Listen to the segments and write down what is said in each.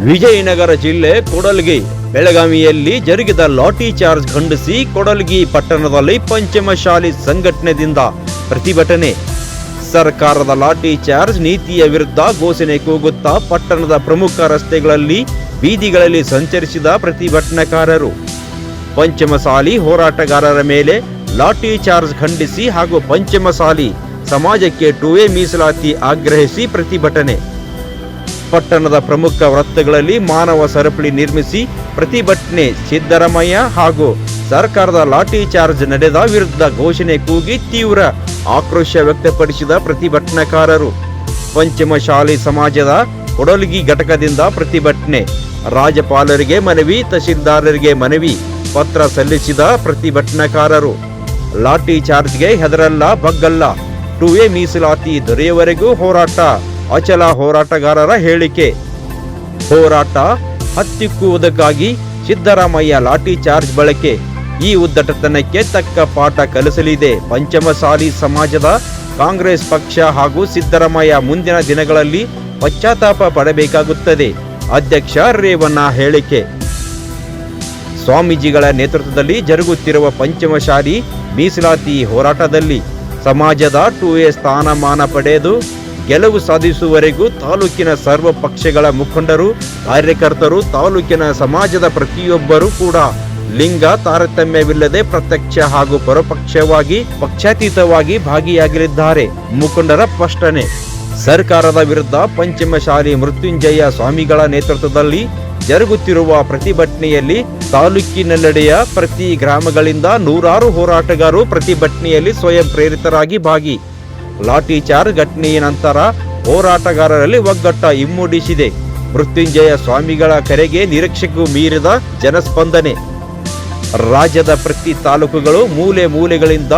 ವಿಜಯನಗರ ಜಿಲ್ಲೆ ಕೂಡಲಗಿ ಬೆಳಗಾವಿಯಲ್ಲಿ ಜರುಗಿದ ಲಾಠಿ ಚಾರ್ಜ್ ಖಂಡಿಸಿ ಕೂಡಲಗಿ ಪಟ್ಟಣದಲ್ಲಿ ಪಂಚಮಶಾಲಿ ಸಂಘಟನೆಯಿಂದ ಪ್ರತಿಭಟನೆ. ಸರ್ಕಾರದ ಲಾಠಿ ಚಾರ್ಜ್ ನೀತಿಯ ವಿರುದ್ಧ ಘೋಷಣೆ ಕೂಗುತ್ತಾ ಪಟ್ಟಣದ ಪ್ರಮುಖ ರಸ್ತೆಗಳಲ್ಲಿ ಬೀದಿಗಳಲ್ಲಿ ಸಂಚರಿಸಿದ ಪ್ರತಿಭಟನಾಕಾರರು ಪಂಚಮಸಾಲಿ ಹೋರಾಟಗಾರರ ಮೇಲೆ ಲಾಠಿ ಚಾರ್ಜ್ ಖಂಡಿಸಿ ಹಾಗೂ ಪಂಚಮಸಾಲಿ ಸಮಾಜಕ್ಕೆ 2A ಮೀಸಲಾತಿ ಆಗ್ರಹಿಸಿ ಪ್ರತಿಭಟನೆ. ಪಟ್ಟಣದ ಪ್ರಮುಖ ವೃತ್ತಗಳಲ್ಲಿ ಮಾನವ ಸರಪಳಿ ನಿರ್ಮಿಸಿ ಪ್ರತಿಭಟನೆ. ಸಿದ್ದರಾಮಯ್ಯ ಹಾಗೂ ಸರ್ಕಾರದ ಲಾಠಿ ಚಾರ್ಜ್ ನಡೆದ ವಿರುದ್ಧ ಘೋಷಣೆ ಕೂಗಿ ತೀವ್ರ ಆಕ್ರೋಶ ವ್ಯಕ್ತಪಡಿಸಿದ ಪ್ರತಿಭಟನಾಕಾರರು. ಪಂಚಮಶಾಲಿ ಸಮಾಜದ ಕೂಡಲಗಿ ಘಟಕದಿಂದ ಪ್ರತಿಭಟನೆ. ರಾಜ್ಯಪಾಲರಿಗೆ ಮನವಿ, ತಹಶೀಲ್ದಾರರಿಗೆ ಮನವಿ ಪತ್ರ ಸಲ್ಲಿಸಿದ ಪ್ರತಿಭಟನಾಕಾರರು. ಲಾಠಿ ಚಾರ್ಜ್ಗೆ ಹೆದರಲ್ಲ, ಬಗ್ಗಲ್ಲ, 2A ಮೀಸಲಾತಿ ದೊರೆಯುವವರೆಗೂ ಹೋರಾಟ. ಅಚಲ ಹೋರಾಟಗಾರರ ಹೇಳಿಕೆ. ಹೋರಾಟ ಹತ್ತಿಕ್ಕುವುದಕ್ಕಾಗಿ ಸಿದ್ದರಾಮಯ್ಯ ಲಾಠಿ ಚಾರ್ಜ್ ಬಳಕೆ ಈ ಉದ್ದಟತನಕ್ಕೆ ತಕ್ಕ ಪಾಠ ಕಲಿಸಲಿದೆ ಪಂಚಮಸಾಲಿ ಸಮಾಜದ ಕಾಂಗ್ರೆಸ್ ಪಕ್ಷ ಹಾಗೂ ಸಿದ್ದರಾಮಯ್ಯ ಮುಂದಿನ ದಿನಗಳಲ್ಲಿ ಪಶ್ಚಾತ್ತಾಪ ಪಡಬೇಕಾಗುತ್ತದೆ. ಅಧ್ಯಕ್ಷ ರೇವಣ್ಣ ಹೇಳಿಕೆ. ಸ್ವಾಮೀಜಿಗಳ ನೇತೃತ್ವದಲ್ಲಿ ಜರುಗುತ್ತಿರುವ ಪಂಚಮಶಾಲಿ ಮೀಸಲಾತಿ ಹೋರಾಟದಲ್ಲಿ ಸಮಾಜದ 2A ಸ್ಥಾನಮಾನ ಪಡೆದು ಗೆಲುವು ಸಾಧಿಸುವವರೆಗೂ ತಾಲೂಕಿನ ಸರ್ವ ಪಕ್ಷಗಳ ಮುಖಂಡರು, ಕಾರ್ಯಕರ್ತರು, ತಾಲೂಕಿನ ಸಮಾಜದ ಪ್ರತಿಯೊಬ್ಬರೂ ಕೂಡ ಲಿಂಗ ತಾರತಮ್ಯವಿಲ್ಲದೆ ಪ್ರತ್ಯಕ್ಷ ಹಾಗೂ ಪರೋಕ್ಷವಾಗಿ ಪಕ್ಷಾತೀತವಾಗಿ ಭಾಗಿಯಾಗಲಿದ್ದಾರೆ. ಮುಖಂಡರ ಸ್ಪಷ್ಟನೆ. ಸರ್ಕಾರದ ವಿರುದ್ಧ ಪಂಚಮಶಾಲಿ ಮೃತ್ಯುಂಜಯ ಸ್ವಾಮಿಗಳ ನೇತೃತ್ವದಲ್ಲಿ ಜರುಗುತ್ತಿರುವ ಪ್ರತಿಭಟನೆಯಲ್ಲಿ ತಾಲೂಕಿನೆಲ್ಲೆಡೆಯ ಪ್ರತಿ ಗ್ರಾಮಗಳಿಂದ ನೂರಾರು ಹೋರಾಟಗಾರರು ಪ್ರತಿಭಟನೆಯಲ್ಲಿ ಸ್ವಯಂ ಪ್ರೇರಿತರಾಗಿ ಭಾಗಿ. ಲಾಠಿ ಚಾರ್ಜ್ ಘಟನೆಯ ನಂತರ ಹೋರಾಟಗಾರರಲ್ಲಿ ಒಗ್ಗಟ್ಟ ಇಮ್ಮಡಿಸಿದೆ. ಮೃತ್ಯುಂಜಯ ಸ್ವಾಮಿಗಳ ಕರೆಗೆ ನಿರೀಕ್ಷೆಗೂ ಮೀರಿದ ಜನಸ್ಪಂದನೆ. ರಾಜ್ಯದ ಪ್ರತಿ ತಾಲೂಕುಗಳು ಮೂಲೆ ಮೂಲೆಗಳಿಂದ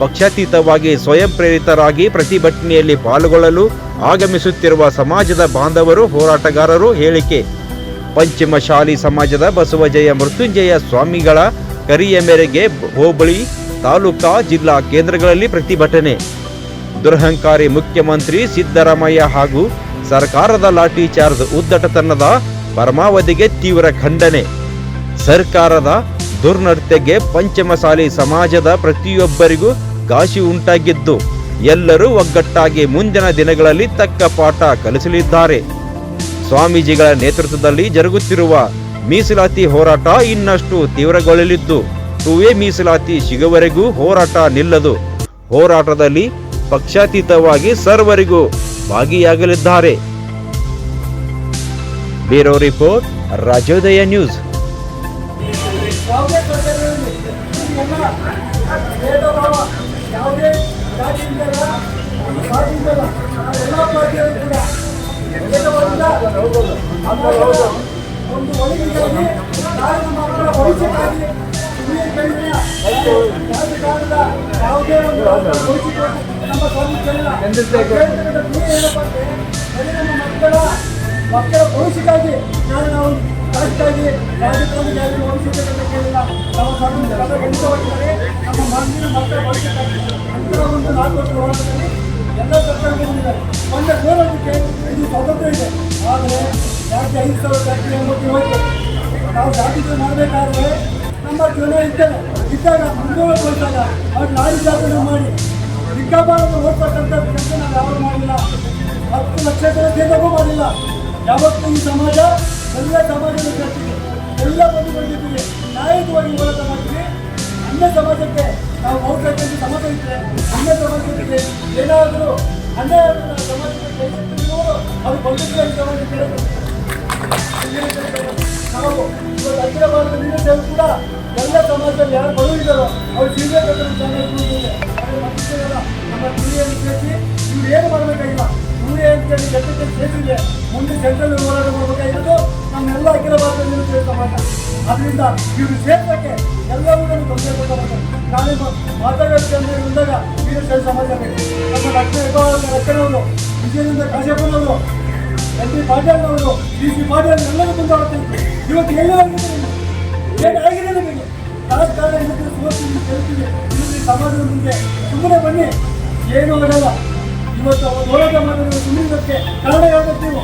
ಪಕ್ಷಾತೀತವಾಗಿ ಸ್ವಯಂ ಪ್ರೇರಿತರಾಗಿ ಪ್ರತಿಭಟನೆಯಲ್ಲಿ ಪಾಲ್ಗೊಳ್ಳಲು ಆಗಮಿಸುತ್ತಿರುವ ಸಮಾಜದ ಬಾಂಧವರು, ಹೋರಾಟಗಾರರು ಹೇಳಿಕೆ. ಪಂಚಮಶಾಲಿ ಸಮಾಜದ ಬಸವಜಯ ಮೃತ್ಯುಂಜಯ ಸ್ವಾಮಿಗಳ ಕರೆಯ ಮೇರೆಗೆ ಹೋಬಳಿ, ತಾಲೂಕಾ, ಜಿಲ್ಲಾ ಕೇಂದ್ರಗಳಲ್ಲಿ ಪ್ರತಿಭಟನೆ. ದುರಹಂಕಾರಿ ಮುಖ್ಯಮಂತ್ರಿ ಸಿದ್ದರಾಮಯ್ಯ ಹಾಗೂ ಸರ್ಕಾರದ ಲಾಠಿ ಚಾರ್ಜ್ ಉದ್ದಟತನದ ಪರಮಾವಧಿಗೆ ತೀವ್ರ ಖಂಡನೆ. ಸರ್ಕಾರದ ದುರ್ನಡತೆಗೆ ಪಂಚಮಸಾಲಿ ಸಮಾಜದ ಪ್ರತಿಯೊಬ್ಬರಿಗೂ ಘಾಸಿ ಉಂಟಾಗಿದ್ದು ಎಲ್ಲರೂ ಒಗ್ಗಟ್ಟಾಗಿ ಮುಂದಿನ ದಿನಗಳಲ್ಲಿ ತಕ್ಕ ಪಾಠ ಕಲಿಸಲಿದ್ದಾರೆ. ಸ್ವಾಮೀಜಿಗಳ ನೇತೃತ್ವದಲ್ಲಿ ಜರುಗುತ್ತಿರುವ ಮೀಸಲಾತಿ ಹೋರಾಟ ಇನ್ನಷ್ಟು ತೀವ್ರಗೊಳ್ಳಲಿದ್ದು 2A ಮೀಸಲಾತಿ ಸಿಗುವವರೆಗೂ ಹೋರಾಟ ನಿಲ್ಲದು. ಹೋರಾಟದಲ್ಲಿ ಪಕ್ಷಾತೀತವಾಗಿ ಸರ್ವರಿಗೂ ಭಾಗಿಯಾಗಲಿದ್ದಾರೆ. Bureau report, Rajyodaya news. ಮಕ್ಕಳ ಭವಿಷ್ಯಕ್ಕಾಗಿ ನಾವು ಕರೆಕ್ಟಾಗಿ ರಾಜಕಾರಣಿ ಭವಿಷ್ಯಕ್ಕಿಲ್ಲ ನಮ್ಮ ನಮ್ಮ ಮಣ್ಣಿನ ಮಕ್ಕಳ ಭವಿಷ್ಯಕ್ಕಾಗಿ ಅಂತರ ಒಂದು 4 ವರ್ಷ ಹೋರಾಟದಲ್ಲಿ ಎಲ್ಲ ಸರ್ಕಾರಗಳು ಬಂದಿದ್ದಾರೆ. ಒಂದು ಹೋರಾಟಕ್ಕೆ ಇದು ಸ್ವಾತಂತ್ರ್ಯ ಇದೆ. ಆದರೆ ಯಾಕೆ 5,000 ಜಾತಿ ಎಂಬುದು ಹೋಯ್ತು. ನಾವು ಜಾತಿಗಳು ಮಾಡಬೇಕಾದ್ರೆ ನಮ್ಮ ಜನ ಇದ್ದಾಗ ಮುಂದುವರೆದಾಗ ಅವ್ರು ನಾಡಿ ಜಾತಿಗಳು ಮಾಡಿ ದಿಕ್ಕಾಬಾರನ್ನು ಓದ್ತಕ್ಕಂಥ ಕೆಲಸ ನಾವು ಯಾವಾಗ ಮಾಡಿಲ್ಲ. 10 ಲಕ್ಷ ಜನ ಕೇಂದ್ರವೂ ಮಾಡಿಲ್ಲ. ಯಾವತ್ತೂ ಈ ಸಮಾಜ ಎಲ್ಲ ಸಮಾಜದ ಜೊತೆಗೆ ಎಲ್ಲ ಬಂಧುಗಳಿದ್ದೀವಿ, ನ್ಯಾಯಯುತವಾಗಿ ಹೋರಾಟ ಮಾಡ್ತೀವಿ. ಅನ್ಯ ಸಮಾಜಕ್ಕೆ ನಾವು ಬಹುತೇಕ ಸಮಾಜ ಇದ್ದರೆ ಅನ್ಯ ಸಮಾಜಕ್ಕೆ ಏನಾದರೂ ಅನ್ಯಾಯ ಸಮಾಜಕ್ಕೆ ಅದು ಬಂದಿದ್ದರೆ ಸಮಾಜಕ್ಕೆ ನಾವು ಅಖಿಲ ಭಾರತ ನೀಡಿದ್ದೇವೆ ಕೂಡ ಎಲ್ಲ ಸಮಾಜದಲ್ಲಿ ಯಾರು ಬರುವಿದ್ದಾರೋ ಅವ್ರು ಸಿಗಬೇಕಂತ ನಮ್ಮ ಕ್ರಿಯೆಯನ್ನು ಸೇರಿಸಿ ಇವ್ರು ಏನು ಮಾಡಬೇಕಾಗಿಲ್ಲ. ಕ್ರಿಯೆ ಅಂತೇಳಿ ಜೊತೆಗೆ ಸೇರಿಸಿದೆ. ಮುಂದೆ ಸೆಂಟ್ರಲ್ ಹೋರಾಟ ಮಾಡಬೇಕಾಗಿರೋದು ನಮ್ಮೆಲ್ಲ ಅಖಿಲ ಭಾರತ ನೀಡುತ್ತೇವೆ ಸಮಾಜ. ಅದರಿಂದ ಇವರು ಸೇರ್ಸಕ್ಕೆ ಎಲ್ಲವೂ ತೊಂದರೆ ಕೊಡ್ತಾರೆ. ನಾಳೆ ಮಾತಾಡೋಕ್ಕೆ ಬಂದಾಗ ವೀರಶೈವ ಸಮಾಜ ಬೇಕು. ನಮ್ಮ ರಕ್ಷಣೆಯವರು, ವಿಜಯನಂದ ಕಾಶ್ಯಪ್ಪನವರು, MP ಪಾಟೀಲ್ನವರು, DC ಪಾಟೀಲ್ ಎಲ್ಲರೂ ಮುಂದಾಡ್ತಿದ್ರು. ಇವತ್ತು ಏನಾಗಿದೆ ನಮಗೆ ರಾಜಕಾರಣ ಹೇಳ್ತೀವಿ ಸಮಾಜದ ಮುಂದೆ ಸುಮ್ಮನೆ ಬನ್ನಿ, ಏನೂ ಆಗಲ್ಲ. ಇವತ್ತು ಹೋರಾಟ ಮಾಡೋದು ಸುಮ್ಮನೆ ಕಾರಣ ಹೇಳ್ಬೇಕು ನೀವು.